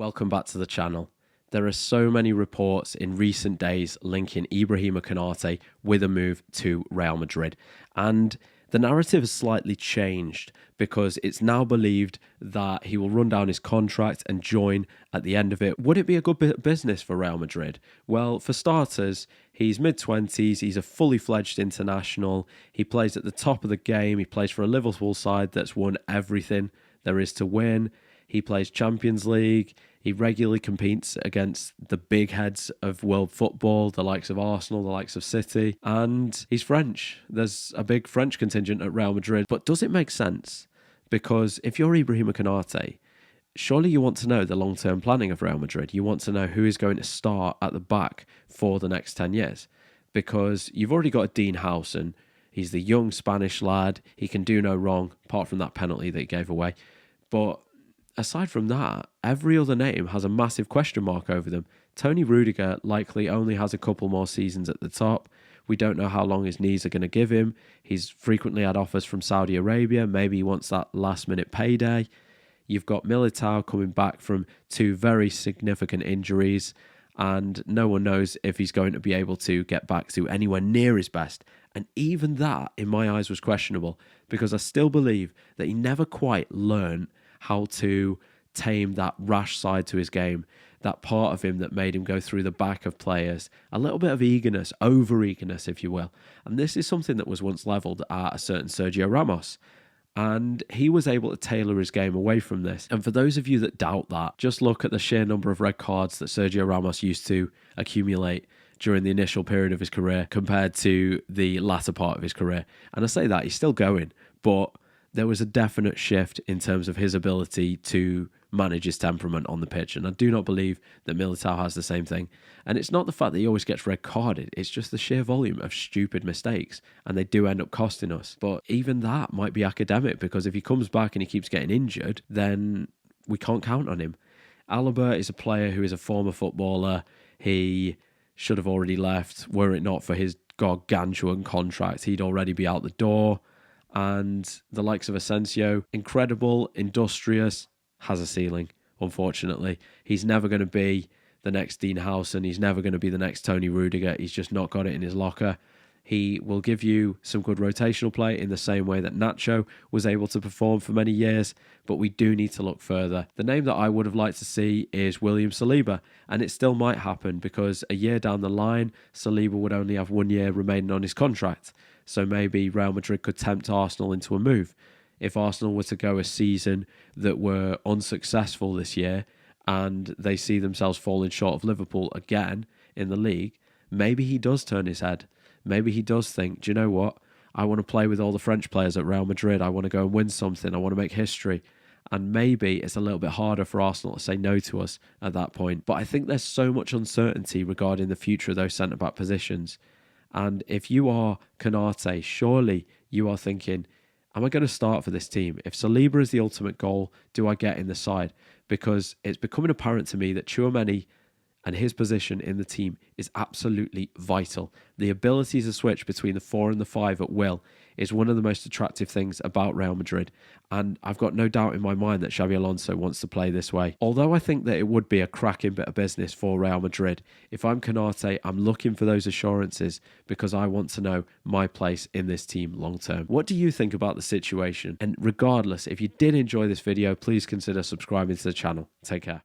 Welcome back to the channel. There are so many reports in recent days linking Ibrahima Konaté with a move to Real Madrid. And the narrative has slightly changed because it's now believed that he will run down his contract and join at the end of it. Would it be a good bit of business for Real Madrid? Well, for starters, he's mid-20s, he's a fully fledged international, he plays at the top of the game, he plays for a Liverpool side that's won everything there is to win. He plays Champions League. He regularly competes against the big heads of world football, the likes of Arsenal, the likes of City. And he's French. There's a big French contingent at Real Madrid. But does it make sense? Because if you're Ibrahima Konaté, surely you want to know the long-term planning of Real Madrid. You want to know who is going to start at the back for the next 10 years. Because you've already got a Dean Howson. He's the young Spanish lad. He can do no wrong, apart from that penalty that he gave away. But aside from that, every other name has a massive question mark over them. Tony Rudiger likely only has a couple more seasons at the top. We don't know how long his knees are going to give him. He's frequently had offers from Saudi Arabia. Maybe he wants that last-minute payday. You've got Militao coming back from two very significant injuries, and no one knows if he's going to be able to get back to anywhere near his best. And even that, in my eyes, was questionable because I still believe that he never quite learned how to tame that rash side to his game, that part of him that made him go through the back of players, a little bit of eagerness, over-eagerness, if you will. And this is something that was once levelled at a certain Sergio Ramos. And he was able to tailor his game away from this. And for those of you that doubt that, just look at the sheer number of red cards that Sergio Ramos used to accumulate during the initial period of his career compared to the latter part of his career. And I say that, he's still going, but there was a definite shift in terms of his ability to manage his temperament on the pitch. And I do not believe that Militao has the same thing. And it's not the fact that he always gets red carded. It's just the sheer volume of stupid mistakes. And they do end up costing us. But even that might be academic because if he comes back and he keeps getting injured, then we can't count on him. Alaba is a player who is a former footballer. He should have already left. Were it not for his gargantuan contract, he'd already be out the door. And the likes of Asensio, incredible, industrious, has a ceiling, unfortunately. He's never going to be the next Dean Howson. He's never going to be the next Tony Rudiger. He's just not got it in his locker. He will give you some good rotational play in the same way that Nacho was able to perform for many years, but we do need to look further. The name that I would have liked to see is William Saliba, and it still might happen because a year down the line, Saliba would only have 1 year remaining on his contract. So maybe Real Madrid could tempt Arsenal into a move. If Arsenal were to go a season that were unsuccessful this year and they see themselves falling short of Liverpool again in the league, maybe he does turn his head. Maybe he does think, do you know what? I want to play with all the French players at Real Madrid. I want to go and win something. I want to make history. And maybe it's a little bit harder for Arsenal to say no to us at that point. But I think there's so much uncertainty regarding the future of those centre-back positions. And if you are Konaté, surely you are thinking, am I going to start for this team? If Saliba is the ultimate goal, do I get in the side? Because it's becoming apparent to me that Tchouaméni and his position in the team is absolutely vital. The ability to switch between the 4 and the 5 at will is one of the most attractive things about Real Madrid. And I've got no doubt in my mind that Xabi Alonso wants to play this way. Although I think that it would be a cracking bit of business for Real Madrid, if I'm Konaté, I'm looking for those assurances because I want to know my place in this team long term. What do you think about the situation? And regardless, if you did enjoy this video, please consider subscribing to the channel. Take care.